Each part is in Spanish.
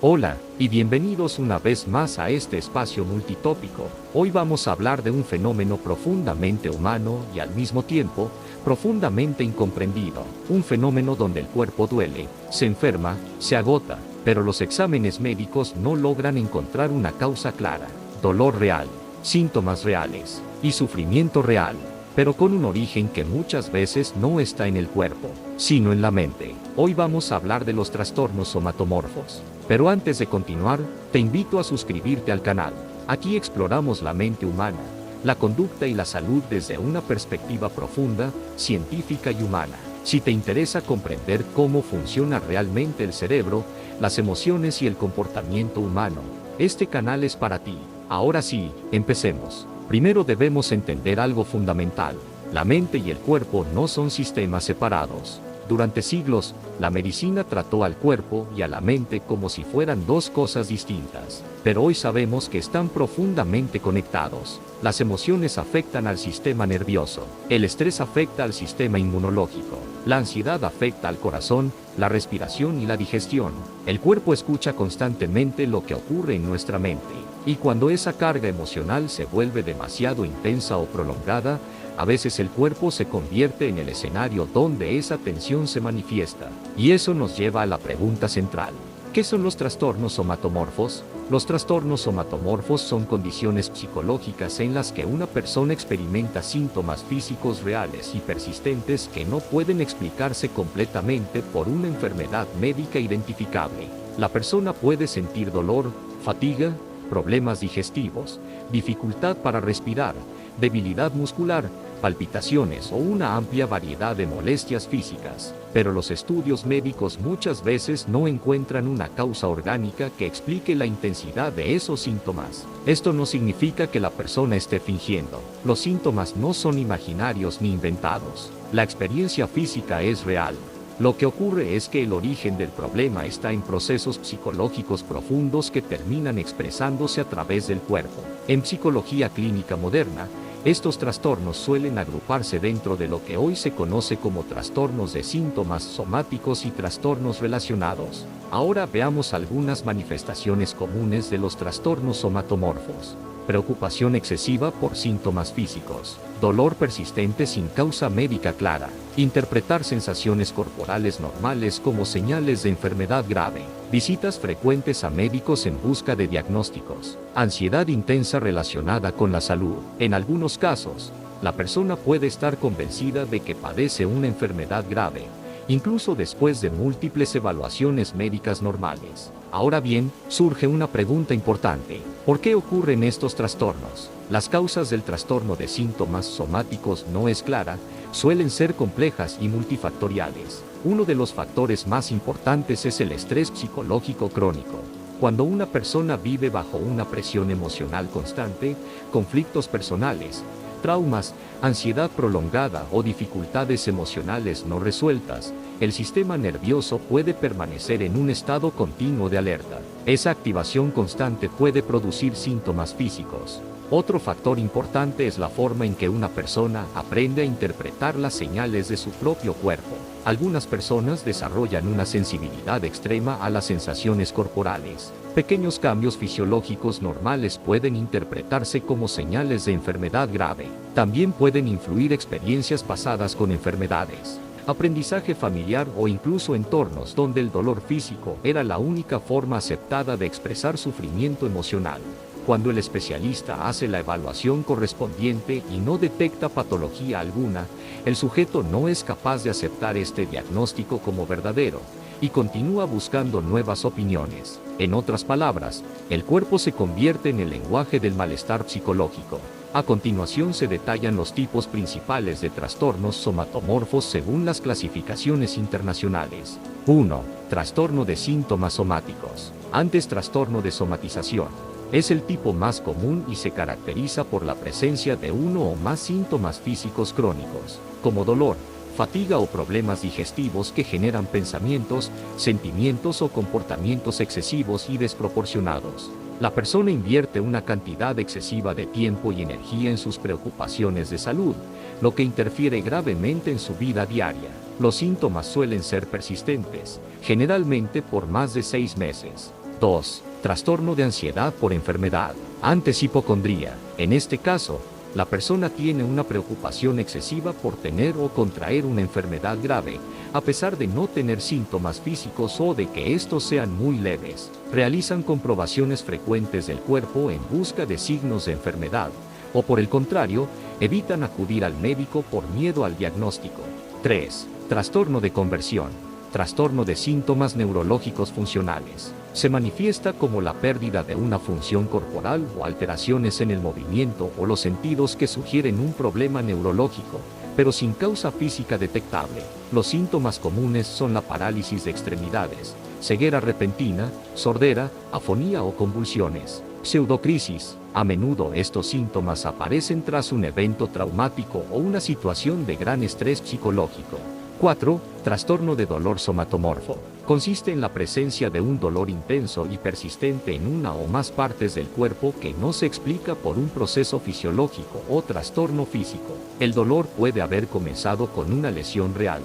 Hola, y bienvenidos una vez más a este espacio multitópico. Hoy vamos a hablar de un fenómeno profundamente humano y al mismo tiempo, profundamente incomprendido. Un fenómeno donde el cuerpo duele, se enferma, se agota, pero los exámenes médicos no logran encontrar una causa clara. Dolor real, síntomas reales, y sufrimiento real, pero con un origen que muchas veces no está en el cuerpo, sino en la mente. Hoy vamos a hablar de los trastornos somatomorfos. Pero antes de continuar, te invito a suscribirte al canal. Aquí exploramos la mente humana, la conducta y la salud desde una perspectiva profunda, científica y humana. Si te interesa comprender cómo funciona realmente el cerebro, las emociones y el comportamiento humano, este canal es para ti. Ahora sí, empecemos. Primero debemos entender algo fundamental. La mente y el cuerpo no son sistemas separados. Durante siglos, la medicina trató al cuerpo y a la mente como si fueran dos cosas distintas, pero hoy sabemos que están profundamente conectados. Las emociones afectan al sistema nervioso, el estrés afecta al sistema inmunológico, la ansiedad afecta al corazón, la respiración y la digestión. El cuerpo escucha constantemente lo que ocurre en nuestra mente, y cuando esa carga emocional se vuelve demasiado intensa o prolongada, a veces el cuerpo se convierte en el escenario donde esa tensión se manifiesta. Y eso nos lleva a la pregunta central. ¿Qué son los trastornos somatomorfos? Los trastornos somatomorfos son condiciones psicológicas en las que una persona experimenta síntomas físicos reales y persistentes que no pueden explicarse completamente por una enfermedad médica identificable. La persona puede sentir dolor, fatiga, problemas digestivos, dificultad para respirar, debilidad muscular, palpitaciones o una amplia variedad de molestias físicas, pero los estudios médicos muchas veces no encuentran una causa orgánica que explique la intensidad de esos síntomas. Esto no significa que la persona esté fingiendo. Los síntomas no son imaginarios ni inventados. La experiencia física es real. Lo que ocurre es que el origen del problema está en procesos psicológicos profundos que terminan expresándose a través del cuerpo. En psicología clínica moderna, estos trastornos suelen agruparse dentro de lo que hoy se conoce como trastornos de síntomas somáticos y trastornos relacionados. Ahora veamos algunas manifestaciones comunes de los trastornos somatomorfos. Preocupación excesiva por síntomas físicos, dolor persistente sin causa médica clara, interpretar sensaciones corporales normales como señales de enfermedad grave, visitas frecuentes a médicos en busca de diagnósticos, ansiedad intensa relacionada con la salud. En algunos casos, la persona puede estar convencida de que padece una enfermedad grave, incluso después de múltiples evaluaciones médicas normales. Ahora bien, surge una pregunta importante. ¿Por qué ocurren estos trastornos? Las causas del trastorno de síntomas somáticos no es clara, suelen ser complejas y multifactoriales. Uno de los factores más importantes es el estrés psicológico crónico. Cuando una persona vive bajo una presión emocional constante, conflictos personales, traumas, ansiedad prolongada o dificultades emocionales no resueltas, el sistema nervioso puede permanecer en un estado continuo de alerta. Esa activación constante puede producir síntomas físicos. Otro factor importante es la forma en que una persona aprende a interpretar las señales de su propio cuerpo. Algunas personas desarrollan una sensibilidad extrema a las sensaciones corporales. Pequeños cambios fisiológicos normales pueden interpretarse como señales de enfermedad grave. También pueden influir experiencias pasadas con enfermedades, aprendizaje familiar o incluso entornos donde el dolor físico era la única forma aceptada de expresar sufrimiento emocional. Cuando el especialista hace la evaluación correspondiente y no detecta patología alguna, el sujeto no es capaz de aceptar este diagnóstico como verdadero y continúa buscando nuevas opiniones. En otras palabras, el cuerpo se convierte en el lenguaje del malestar psicológico. A continuación se detallan los tipos principales de trastornos somatomorfos según las clasificaciones internacionales. 1. Trastorno de síntomas somáticos. Antes trastorno de somatización. Es el tipo más común y se caracteriza por la presencia de uno o más síntomas físicos crónicos, como dolor, fatiga o problemas digestivos que generan pensamientos, sentimientos o comportamientos excesivos y desproporcionados. La persona invierte una cantidad excesiva de tiempo y energía en sus preocupaciones de salud, lo que interfiere gravemente en su vida diaria. Los síntomas suelen ser persistentes, generalmente por más de 6 meses. 2. Trastorno de ansiedad por enfermedad. Antes hipocondría. En este caso, la persona tiene una preocupación excesiva por tener o contraer una enfermedad grave, a pesar de no tener síntomas físicos o de que estos sean muy leves. Realizan comprobaciones frecuentes del cuerpo en busca de signos de enfermedad, o por el contrario, evitan acudir al médico por miedo al diagnóstico. 3. Trastorno de conversión. Trastorno de síntomas neurológicos funcionales. Se manifiesta como la pérdida de una función corporal o alteraciones en el movimiento o los sentidos que sugieren un problema neurológico, pero sin causa física detectable. Los síntomas comunes son la parálisis de extremidades, ceguera repentina, sordera, afonía o convulsiones. Pseudocrisis. A menudo estos síntomas aparecen tras un evento traumático o una situación de gran estrés psicológico. 4. Trastorno de dolor somatomorfo. Consiste en la presencia de un dolor intenso y persistente en una o más partes del cuerpo que no se explica por un proceso fisiológico o trastorno físico. El dolor puede haber comenzado con una lesión real,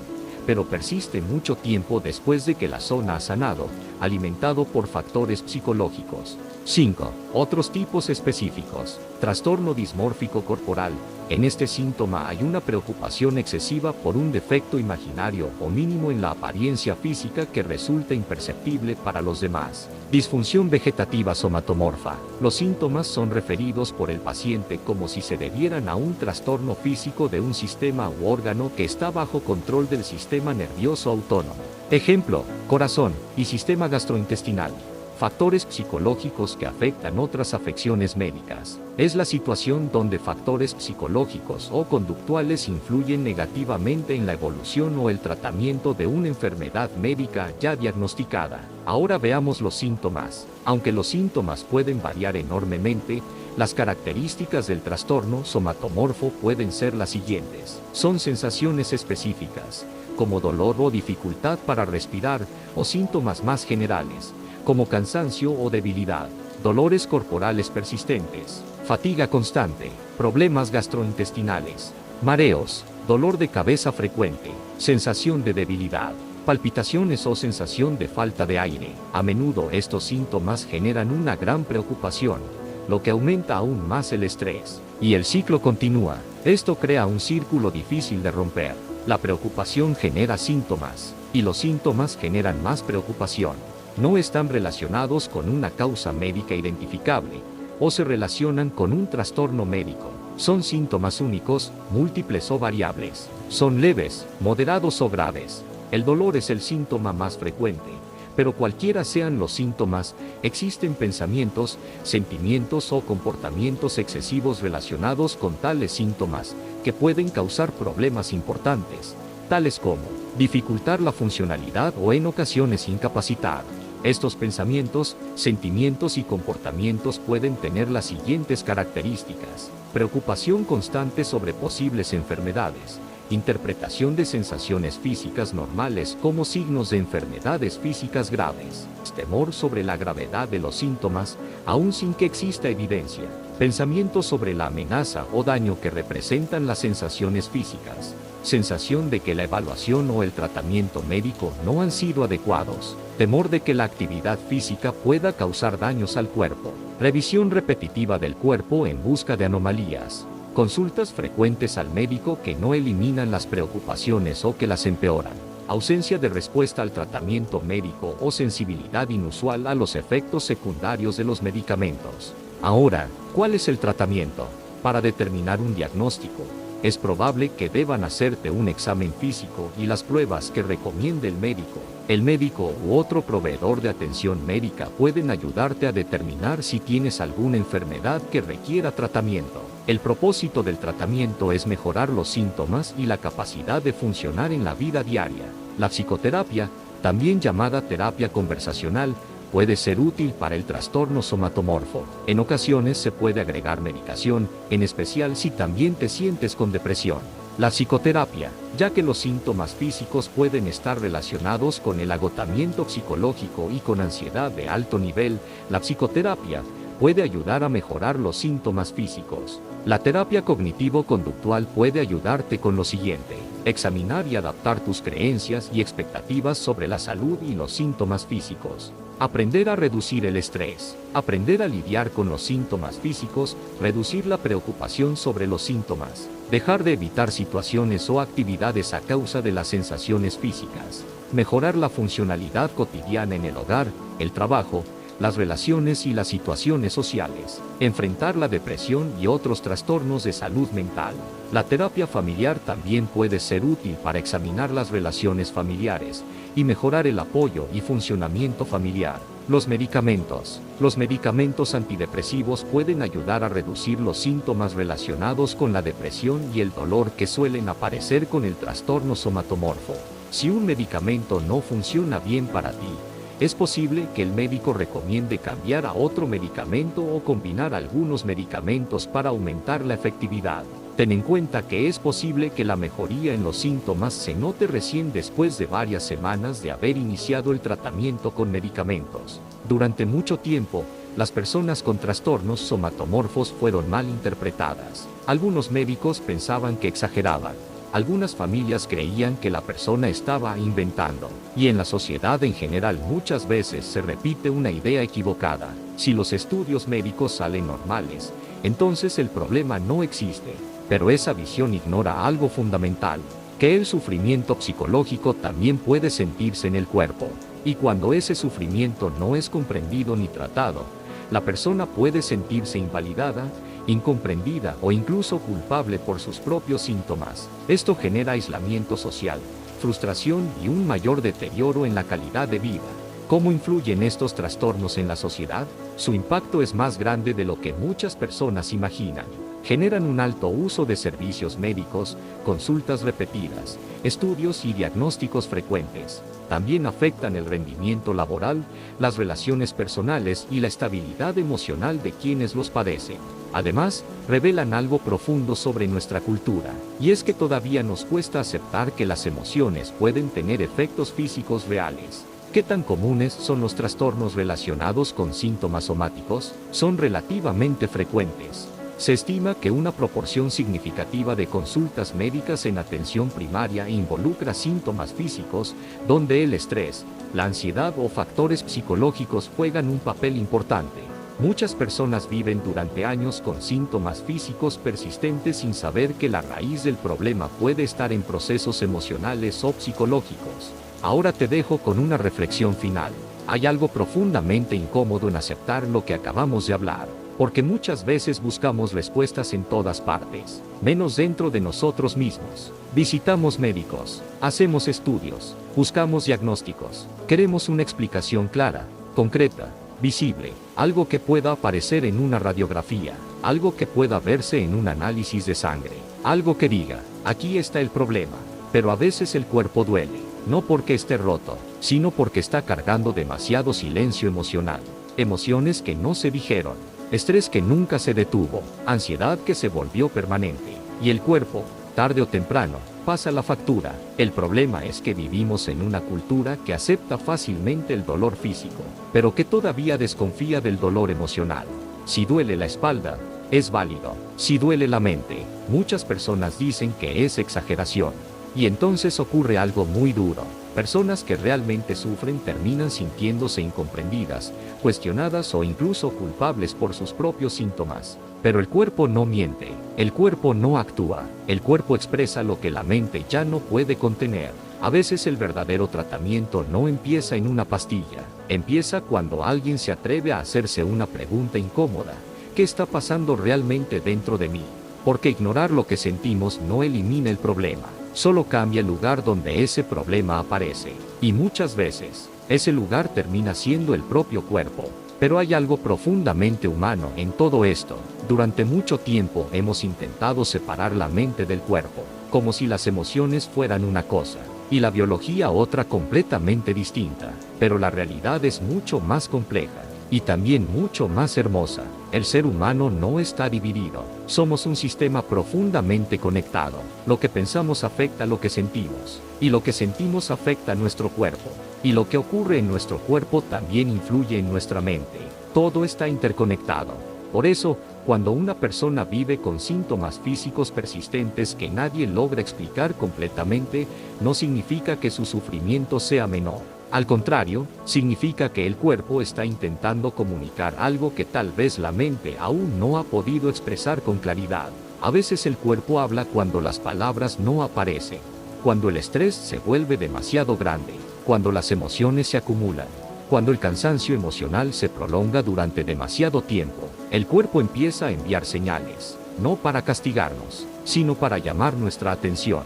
pero persiste mucho tiempo después de que la zona ha sanado, alimentado por factores psicológicos. 5. Otros tipos específicos. Trastorno dismórfico corporal. En este síntoma hay una preocupación excesiva por un defecto imaginario o mínimo en la apariencia física que resulta imperceptible para los demás. Disfunción vegetativa somatomorfa. Los síntomas son referidos por el paciente como si se debieran a un trastorno físico de un sistema u órgano que está bajo control del sistema nervioso autónomo. Ejemplo: corazón y sistema gastrointestinal. Factores psicológicos que afectan otras afecciones médicas. Es la situación donde factores psicológicos o conductuales influyen negativamente en la evolución o el tratamiento de una enfermedad médica ya diagnosticada. Ahora veamos los síntomas. Aunque los síntomas pueden variar enormemente, las características del trastorno somatomorfo pueden ser las siguientes. Son sensaciones específicas, como dolor o dificultad para respirar, o síntomas más generales, como cansancio o debilidad, dolores corporales persistentes, fatiga constante, problemas gastrointestinales, mareos, dolor de cabeza frecuente, sensación de debilidad, palpitaciones o sensación de falta de aire. A menudo estos síntomas generan una gran preocupación, lo que aumenta aún más el estrés, y el ciclo continúa. Esto crea un círculo difícil de romper. La preocupación genera síntomas, y los síntomas generan más preocupación. No están relacionados con una causa médica identificable, o se relacionan con un trastorno médico. Son síntomas únicos, múltiples o variables. Son leves, moderados o graves. El dolor es el síntoma más frecuente, pero cualquiera sean los síntomas, existen pensamientos, sentimientos o comportamientos excesivos relacionados con tales síntomas, que pueden causar problemas importantes, tales como dificultar la funcionalidad o en ocasiones incapacitar. Estos pensamientos, sentimientos y comportamientos pueden tener las siguientes características: preocupación constante sobre posibles enfermedades, interpretación de sensaciones físicas normales como signos de enfermedades físicas graves, temor sobre la gravedad de los síntomas, aun sin que exista evidencia, pensamientos sobre la amenaza o daño que representan las sensaciones físicas, sensación de que la evaluación o el tratamiento médico no han sido adecuados, temor de que la actividad física pueda causar daños al cuerpo, revisión repetitiva del cuerpo en busca de anomalías, consultas frecuentes al médico que no eliminan las preocupaciones o que las empeoran, ausencia de respuesta al tratamiento médico o sensibilidad inusual a los efectos secundarios de los medicamentos. Ahora, ¿cuál es el tratamiento? Para determinar un diagnóstico, es probable que deban hacerte un examen físico y las pruebas que recomiende el médico. El médico u otro proveedor de atención médica pueden ayudarte a determinar si tienes alguna enfermedad que requiera tratamiento. El propósito del tratamiento es mejorar los síntomas y la capacidad de funcionar en la vida diaria. La psicoterapia, también llamada terapia conversacional, puede ser útil para el trastorno somatomorfo. En ocasiones se puede agregar medicación, en especial si también te sientes con depresión. La psicoterapia, ya que los síntomas físicos pueden estar relacionados con el agotamiento psicológico y con ansiedad de alto nivel, la psicoterapia puede ayudar a mejorar los síntomas físicos. La terapia cognitivo-conductual puede ayudarte con lo siguiente: examinar y adaptar tus creencias y expectativas sobre la salud y los síntomas físicos. Aprender a reducir el estrés. Aprender a lidiar con los síntomas físicos, reducir la preocupación sobre los síntomas. Dejar de evitar situaciones o actividades a causa de las sensaciones físicas. Mejorar la funcionalidad cotidiana en el hogar, el trabajo, las relaciones y las situaciones sociales. Enfrentar la depresión y otros trastornos de salud mental. La terapia familiar también puede ser útil para examinar las relaciones familiares y mejorar el apoyo y funcionamiento familiar. Los medicamentos. Los medicamentos antidepresivos pueden ayudar a reducir los síntomas relacionados con la depresión y el dolor que suelen aparecer con el trastorno somatomorfo. Si un medicamento no funciona bien para ti, es posible que el médico recomiende cambiar a otro medicamento o combinar algunos medicamentos para aumentar la efectividad. Ten en cuenta que es posible que la mejoría en los síntomas se note recién después de varias semanas de haber iniciado el tratamiento con medicamentos. Durante mucho tiempo, las personas con trastornos somatomorfos fueron mal interpretadas. Algunos médicos pensaban que exageraban. Algunas familias creían que la persona estaba inventando, y en la sociedad en general muchas veces se repite una idea equivocada. Si los estudios médicos salen normales, entonces el problema no existe, pero esa visión ignora algo fundamental, que el sufrimiento psicológico también puede sentirse en el cuerpo, y cuando ese sufrimiento no es comprendido ni tratado, la persona puede sentirse invalidada, incomprendida o incluso culpable por sus propios síntomas. Esto genera aislamiento social, frustración y un mayor deterioro en la calidad de vida. ¿Cómo influyen estos trastornos en la sociedad? Su impacto es más grande de lo que muchas personas imaginan. Generan un alto uso de servicios médicos, consultas repetidas, estudios y diagnósticos frecuentes. También afectan el rendimiento laboral, las relaciones personales y la estabilidad emocional de quienes los padecen. Además, revelan algo profundo sobre nuestra cultura, y es que todavía nos cuesta aceptar que las emociones pueden tener efectos físicos reales. ¿Qué tan comunes son los trastornos relacionados con síntomas somáticos? Son relativamente frecuentes. Se estima que una proporción significativa de consultas médicas en atención primaria involucra síntomas físicos, donde el estrés, la ansiedad o factores psicológicos juegan un papel importante. Muchas personas viven durante años con síntomas físicos persistentes sin saber que la raíz del problema puede estar en procesos emocionales o psicológicos. Ahora te dejo con una reflexión final. Hay algo profundamente incómodo en aceptar lo que acabamos de hablar, porque muchas veces buscamos respuestas en todas partes, menos dentro de nosotros mismos. Visitamos médicos, hacemos estudios, buscamos diagnósticos, queremos una explicación clara, concreta, visible, algo que pueda aparecer en una radiografía, algo que pueda verse en un análisis de sangre, algo que diga, aquí está el problema. Pero a veces el cuerpo duele, no porque esté roto, sino porque está cargando demasiado silencio emocional, emociones que no se dijeron, estrés que nunca se detuvo, ansiedad que se volvió permanente, y el cuerpo, tarde o temprano, pasa la factura. El problema es que vivimos en una cultura que acepta fácilmente el dolor físico, pero que todavía desconfía del dolor emocional. Si duele la espalda, es válido. Si duele la mente, muchas personas dicen que es exageración. Y entonces ocurre algo muy duro. Personas que realmente sufren terminan sintiéndose incomprendidas, cuestionadas o incluso culpables por sus propios síntomas. Pero el cuerpo no miente, el cuerpo no actúa, el cuerpo expresa lo que la mente ya no puede contener. A veces el verdadero tratamiento no empieza en una pastilla, empieza cuando alguien se atreve a hacerse una pregunta incómoda. ¿Qué está pasando realmente dentro de mí? Porque ignorar lo que sentimos no elimina el problema, solo cambia el lugar donde ese problema aparece. Y muchas veces, ese lugar termina siendo el propio cuerpo. Pero hay algo profundamente humano en todo esto. Durante mucho tiempo hemos intentado separar la mente del cuerpo, como si las emociones fueran una cosa, y la biología otra completamente distinta. Pero la realidad es mucho más compleja, y también mucho más hermosa. El ser humano no está dividido. Somos un sistema profundamente conectado. Lo que pensamos afecta lo que sentimos, y lo que sentimos afecta a nuestro cuerpo. Y lo que ocurre en nuestro cuerpo también influye en nuestra mente. Todo está interconectado. Por eso, cuando una persona vive con síntomas físicos persistentes que nadie logra explicar completamente, no significa que su sufrimiento sea menor. Al contrario, significa que el cuerpo está intentando comunicar algo que tal vez la mente aún no ha podido expresar con claridad. A veces el cuerpo habla cuando las palabras no aparecen, cuando el estrés se vuelve demasiado grande, cuando las emociones se acumulan, cuando el cansancio emocional se prolonga durante demasiado tiempo. El cuerpo empieza a enviar señales, no para castigarnos, sino para llamar nuestra atención.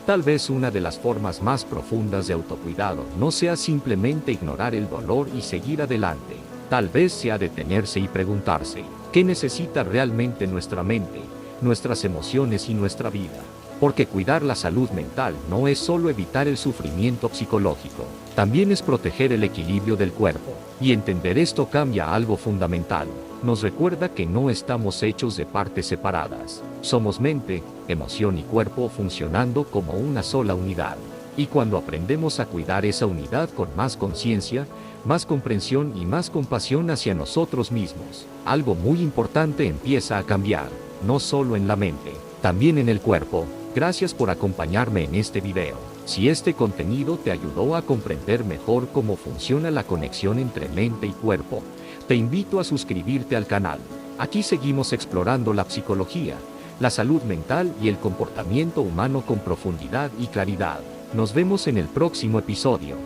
Tal vez una de las formas más profundas de autocuidado no sea simplemente ignorar el dolor y seguir adelante. Tal vez sea detenerse y preguntarse, ¿qué necesita realmente nuestra mente, nuestras emociones y nuestra vida? Porque cuidar la salud mental no es solo evitar el sufrimiento psicológico, también es proteger el equilibrio del cuerpo. Y entender esto cambia algo fundamental. Nos recuerda que no estamos hechos de partes separadas. Somos mente, emoción y cuerpo funcionando como una sola unidad. Y cuando aprendemos a cuidar esa unidad con más conciencia, más comprensión y más compasión hacia nosotros mismos, algo muy importante empieza a cambiar, no solo en la mente, también en el cuerpo. Gracias por acompañarme en este video. Si este contenido te ayudó a comprender mejor cómo funciona la conexión entre mente y cuerpo, te invito a suscribirte al canal. Aquí seguimos explorando la psicología, la salud mental y el comportamiento humano con profundidad y claridad. Nos vemos en el próximo episodio.